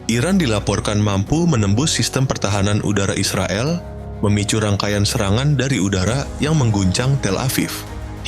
Iran dilaporkan mampu menembus sistem pertahanan udara Israel, memicu rangkaian serangan dari udara yang mengguncang Tel Aviv.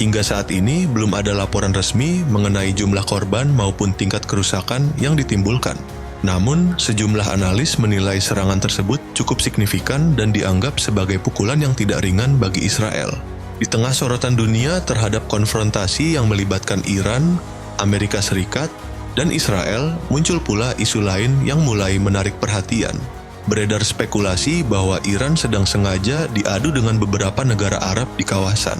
Hingga saat ini belum ada laporan resmi mengenai jumlah korban maupun tingkat kerusakan yang ditimbulkan. Namun, sejumlah analis menilai serangan tersebut cukup signifikan dan dianggap sebagai pukulan yang tidak ringan bagi Israel. Di tengah sorotan dunia terhadap konfrontasi yang melibatkan Iran, Amerika Serikat, dan Israel, muncul pula isu lain yang mulai menarik perhatian. Beredar spekulasi bahwa Iran sedang sengaja diadu dengan beberapa negara Arab di kawasan.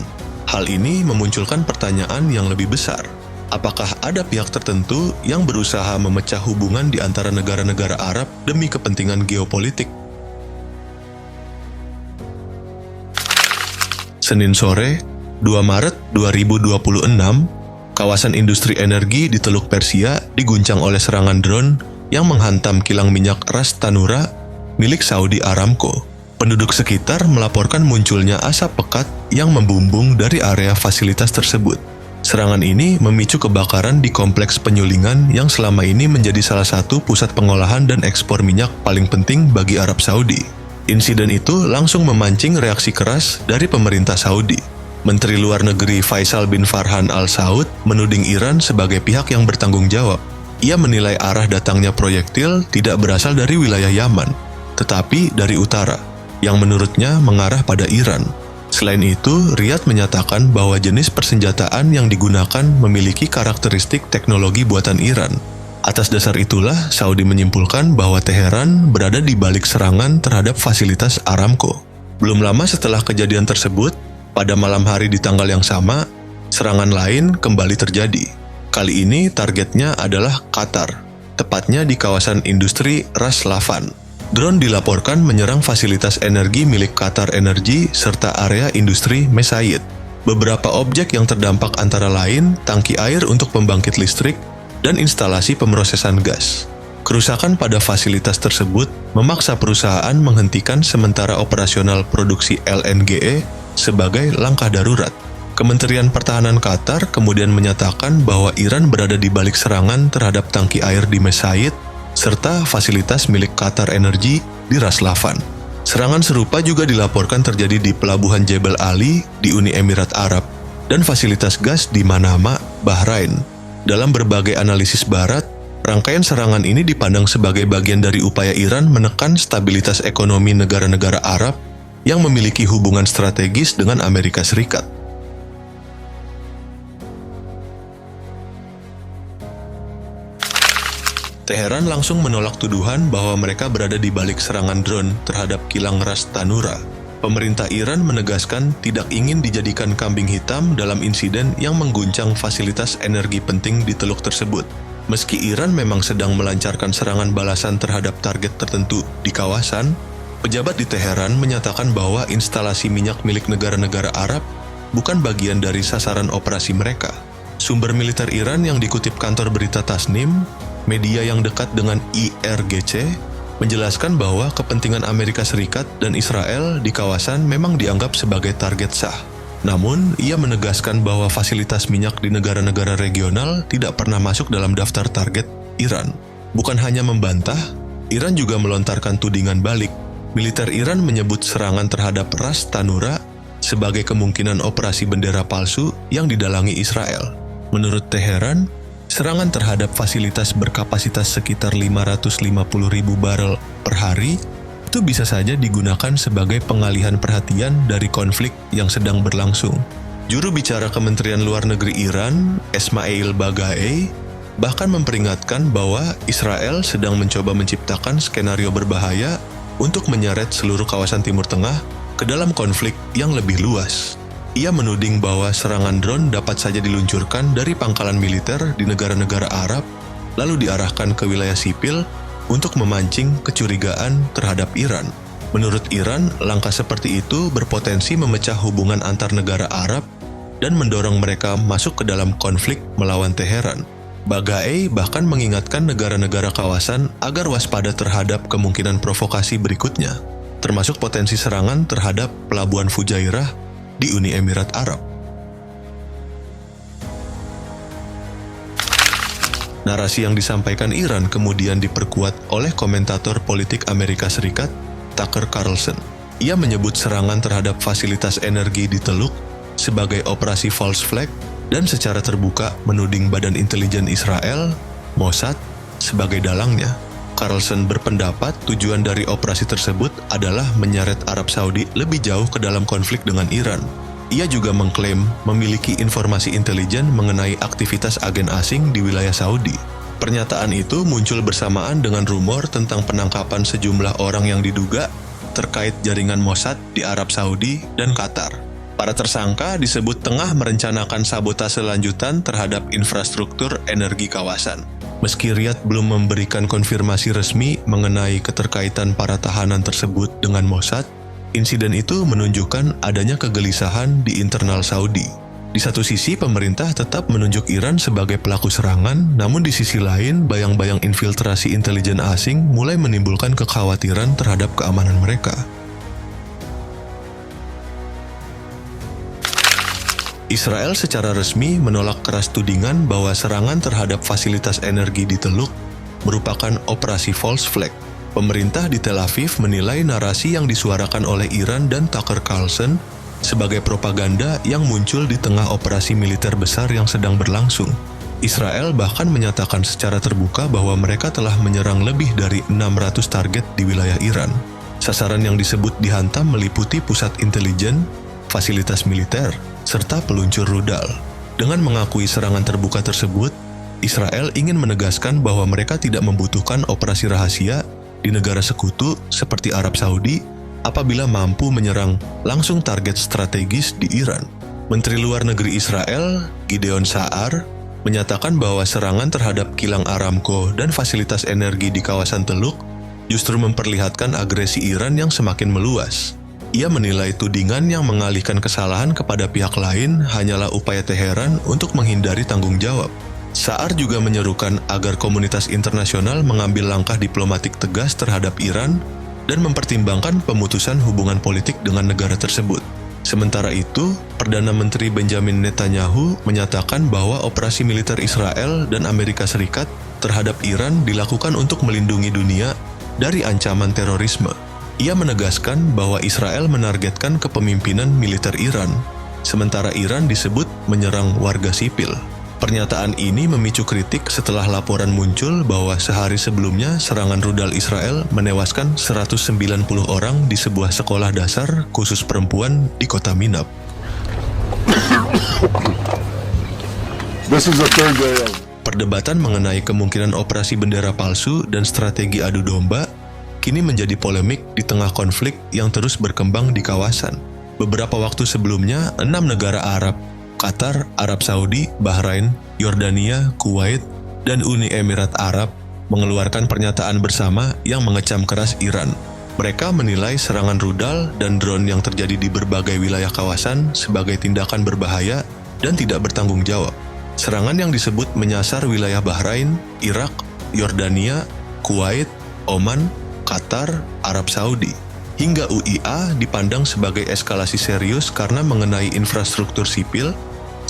Hal ini memunculkan pertanyaan yang lebih besar. Apakah ada pihak tertentu yang berusaha memecah hubungan di antara negara-negara Arab demi kepentingan geopolitik? Senin sore, 2 Maret 2026, kawasan industri energi di Teluk Persia diguncang oleh serangan drone yang menghantam kilang minyak Ras Tanura milik Saudi Aramco. Penduduk sekitar melaporkan munculnya asap pekat yang membumbung dari area fasilitas tersebut. Serangan ini memicu kebakaran di kompleks penyulingan yang selama ini menjadi salah satu pusat pengolahan dan ekspor minyak paling penting bagi Arab Saudi. Insiden itu langsung memancing reaksi keras dari pemerintah Saudi. Menteri Luar Negeri Faisal bin Farhan Al Saud menuding Iran sebagai pihak yang bertanggung jawab. Ia menilai arah datangnya proyektil tidak berasal dari wilayah Yaman, tetapi dari utara, yang menurutnya mengarah pada Iran. Selain itu, Riyadh menyatakan bahwa jenis persenjataan yang digunakan memiliki karakteristik teknologi buatan Iran. Atas dasar itulah, Saudi menyimpulkan bahwa Teheran berada di balik serangan terhadap fasilitas Aramco. Belum lama setelah kejadian tersebut, pada malam hari di tanggal yang sama, serangan lain kembali terjadi. Kali ini targetnya adalah Qatar, tepatnya di kawasan industri Ras Laffan. Drone dilaporkan menyerang fasilitas energi milik Qatar Energy serta area industri Mesaid. Beberapa objek yang terdampak antara lain tangki air untuk pembangkit listrik dan instalasi pemrosesan gas. Kerusakan pada fasilitas tersebut memaksa perusahaan menghentikan sementara operasional produksi LNGE sebagai langkah darurat. Kementerian Pertahanan Qatar kemudian menyatakan bahwa Iran berada di balik serangan terhadap tangki air di Mesaid serta fasilitas milik Qatar Energy di Ras Laffan. Serangan serupa juga dilaporkan terjadi di pelabuhan Jebel Ali di Uni Emirat Arab dan fasilitas gas di Manama, Bahrain. Dalam berbagai analisis barat, rangkaian serangan ini dipandang sebagai bagian dari upaya Iran menekan stabilitas ekonomi negara-negara Arab yang memiliki hubungan strategis dengan Amerika Serikat. Teheran langsung menolak tuduhan bahwa mereka berada di balik serangan drone terhadap kilang Ras Tanura. Pemerintah Iran menegaskan tidak ingin dijadikan kambing hitam dalam insiden yang mengguncang fasilitas energi penting di teluk tersebut. Meski Iran memang sedang melancarkan serangan balasan terhadap target tertentu di kawasan, pejabat di Teheran menyatakan bahwa instalasi minyak milik negara-negara Arab bukan bagian dari sasaran operasi mereka. Sumber militer Iran yang dikutip kantor berita Tasnim, media yang dekat dengan IRGC, menjelaskan bahwa kepentingan Amerika Serikat dan Israel di kawasan memang dianggap sebagai target sah. Namun, ia menegaskan bahwa fasilitas minyak di negara-negara regional tidak pernah masuk dalam daftar target Iran. Bukan hanya membantah, Iran juga melontarkan tudingan balik. Militer Iran menyebut serangan terhadap Ras Tanura sebagai kemungkinan operasi bendera palsu yang didalangi Israel. Menurut Teheran, serangan terhadap fasilitas berkapasitas sekitar 550.000 barel per hari itu bisa saja digunakan sebagai pengalihan perhatian dari konflik yang sedang berlangsung. Juru bicara Kementerian Luar Negeri Iran, Esmail Bagaei, bahkan memperingatkan bahwa Israel sedang mencoba menciptakan skenario berbahaya untuk menyeret seluruh kawasan Timur Tengah ke dalam konflik yang lebih luas. Ia menuding bahwa serangan drone dapat saja diluncurkan dari pangkalan militer di negara-negara Arab, lalu diarahkan ke wilayah sipil untuk memancing kecurigaan terhadap Iran. Menurut Iran, langkah seperti itu berpotensi memecah hubungan antar negara Arab dan mendorong mereka masuk ke dalam konflik melawan Teheran. Bagaei bahkan mengingatkan negara-negara kawasan agar waspada terhadap kemungkinan provokasi berikutnya, termasuk potensi serangan terhadap pelabuhan Fujairah di Uni Emirat Arab. Narasi yang disampaikan Iran kemudian diperkuat oleh komentator politik Amerika Serikat, Tucker Carlson. Ia menyebut serangan terhadap fasilitas energi di Teluk sebagai operasi false flag dan secara terbuka menuding Badan Intelijen Israel, Mossad, sebagai dalangnya. Carlson berpendapat tujuan dari operasi tersebut adalah menyeret Arab Saudi lebih jauh ke dalam konflik dengan Iran. Ia juga mengklaim memiliki informasi intelijen mengenai aktivitas agen asing di wilayah Saudi. Pernyataan itu muncul bersamaan dengan rumor tentang penangkapan sejumlah orang yang diduga terkait jaringan Mossad di Arab Saudi dan Qatar. Para tersangka disebut tengah merencanakan sabotase lanjutan terhadap infrastruktur energi kawasan. Meski Riyadh belum memberikan konfirmasi resmi mengenai keterkaitan para tahanan tersebut dengan Mossad, insiden itu menunjukkan adanya kegelisahan di internal Saudi. Di satu sisi, pemerintah tetap menunjuk Iran sebagai pelaku serangan, namun di sisi lain, bayang-bayang infiltrasi intelijen asing mulai menimbulkan kekhawatiran terhadap keamanan mereka. Israel secara resmi menolak keras tudingan bahwa serangan terhadap fasilitas energi di Teluk merupakan operasi false flag. Pemerintah di Tel Aviv menilai narasi yang disuarakan oleh Iran dan Tucker Carlson sebagai propaganda yang muncul di tengah operasi militer besar yang sedang berlangsung. Israel bahkan menyatakan secara terbuka bahwa mereka telah menyerang lebih dari 600 target di wilayah Iran. Sasaran yang disebut dihantam meliputi pusat intelijen, fasilitas militer, serta peluncur rudal. Dengan mengakui serangan terbuka tersebut, Israel ingin menegaskan bahwa mereka tidak membutuhkan operasi rahasia di negara sekutu seperti Arab Saudi apabila mampu menyerang langsung target strategis di Iran. Menteri Luar Negeri Israel, Gideon Sa'ar, menyatakan bahwa serangan terhadap kilang Aramco dan fasilitas energi di kawasan Teluk justru memperlihatkan agresi Iran yang semakin meluas. Ia menilai tudingan yang mengalihkan kesalahan kepada pihak lain hanyalah upaya Teheran untuk menghindari tanggung jawab. Sa'ar juga menyerukan agar komunitas internasional mengambil langkah diplomatik tegas terhadap Iran dan mempertimbangkan pemutusan hubungan politik dengan negara tersebut. Sementara itu, Perdana Menteri Benjamin Netanyahu menyatakan bahwa operasi militer Israel dan Amerika Serikat terhadap Iran dilakukan untuk melindungi dunia dari ancaman terorisme. Ia menegaskan bahwa Israel menargetkan kepemimpinan militer Iran, sementara Iran disebut menyerang warga sipil. Pernyataan ini memicu kritik setelah laporan muncul bahwa sehari sebelumnya serangan rudal Israel menewaskan 190 orang di sebuah sekolah dasar khusus perempuan di kota Minab. Perdebatan mengenai kemungkinan operasi bendera palsu dan strategi adu domba kini menjadi polemik di tengah konflik yang terus berkembang di kawasan. Beberapa waktu sebelumnya, 6 negara Arab, Qatar, Arab Saudi, Bahrain, Yordania, Kuwait, dan Uni Emirat Arab mengeluarkan pernyataan bersama yang mengecam keras Iran. Mereka menilai serangan rudal dan drone yang terjadi di berbagai wilayah kawasan sebagai tindakan berbahaya dan tidak bertanggung jawab. Serangan yang disebut menyasar wilayah Bahrain, Irak, Yordania, Kuwait, Oman, Qatar, Arab Saudi, hingga UIA dipandang sebagai eskalasi serius karena mengenai infrastruktur sipil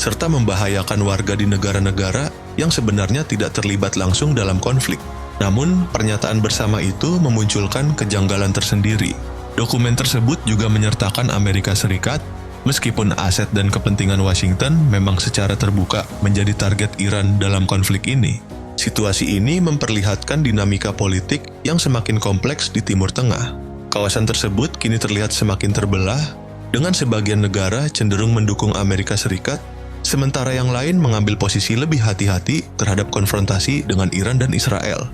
serta membahayakan warga di negara-negara yang sebenarnya tidak terlibat langsung dalam konflik. Namun, pernyataan bersama itu memunculkan kejanggalan tersendiri. Dokumen tersebut juga menyertakan Amerika Serikat, meskipun aset dan kepentingan Washington memang secara terbuka menjadi target Iran dalam konflik ini. Situasi ini memperlihatkan dinamika politik yang semakin kompleks di Timur Tengah. Kawasan tersebut kini terlihat semakin terbelah, dengan sebagian negara cenderung mendukung Amerika Serikat, sementara yang lain mengambil posisi lebih hati-hati terhadap konfrontasi dengan Iran dan Israel.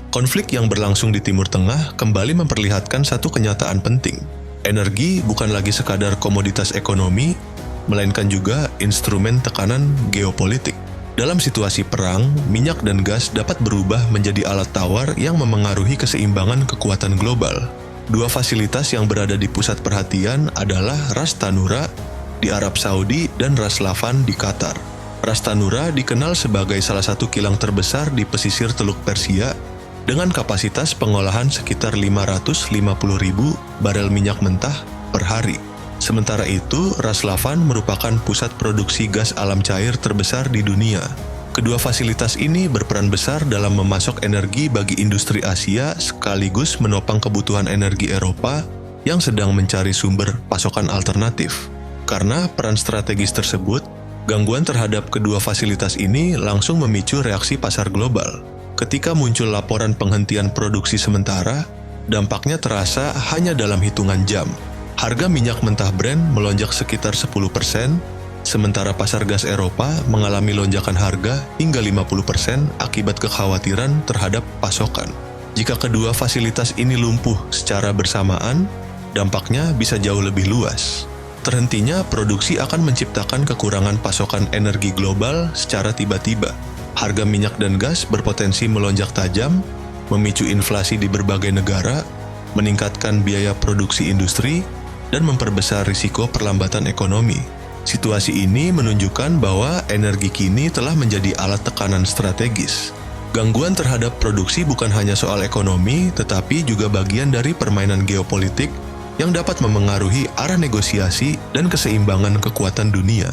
Konflik yang berlangsung di Timur Tengah kembali memperlihatkan satu kenyataan penting. Energi bukan lagi sekadar komoditas ekonomi, melainkan juga instrumen tekanan geopolitik. Dalam situasi perang, minyak dan gas dapat berubah menjadi alat tawar yang memengaruhi keseimbangan kekuatan global. Dua fasilitas yang berada di pusat perhatian adalah Ras Tanura di Arab Saudi dan Ras Laffan di Qatar. Ras Tanura dikenal sebagai salah satu kilang terbesar di pesisir Teluk Persia dengan kapasitas pengolahan sekitar 550.000 barel minyak mentah per hari. Sementara itu, Ras Laffan merupakan pusat produksi gas alam cair terbesar di dunia. Kedua fasilitas ini berperan besar dalam memasok energi bagi industri Asia sekaligus menopang kebutuhan energi Eropa yang sedang mencari sumber pasokan alternatif. Karena peran strategis tersebut, gangguan terhadap kedua fasilitas ini langsung memicu reaksi pasar global. Ketika muncul laporan penghentian produksi sementara, dampaknya terasa hanya dalam hitungan jam. Harga minyak mentah Brent melonjak sekitar 10%, sementara pasar gas Eropa mengalami lonjakan harga hingga 50% akibat kekhawatiran terhadap pasokan. Jika kedua fasilitas ini lumpuh secara bersamaan, dampaknya bisa jauh lebih luas. Terhentinya produksi akan menciptakan kekurangan pasokan energi global secara tiba-tiba. Harga minyak dan gas berpotensi melonjak tajam, memicu inflasi di berbagai negara, meningkatkan biaya produksi industri, dan memperbesar risiko perlambatan ekonomi. Situasi ini menunjukkan bahwa energi kini telah menjadi alat tekanan strategis. Gangguan terhadap produksi bukan hanya soal ekonomi, tetapi juga bagian dari permainan geopolitik yang dapat memengaruhi arah negosiasi dan keseimbangan kekuatan dunia.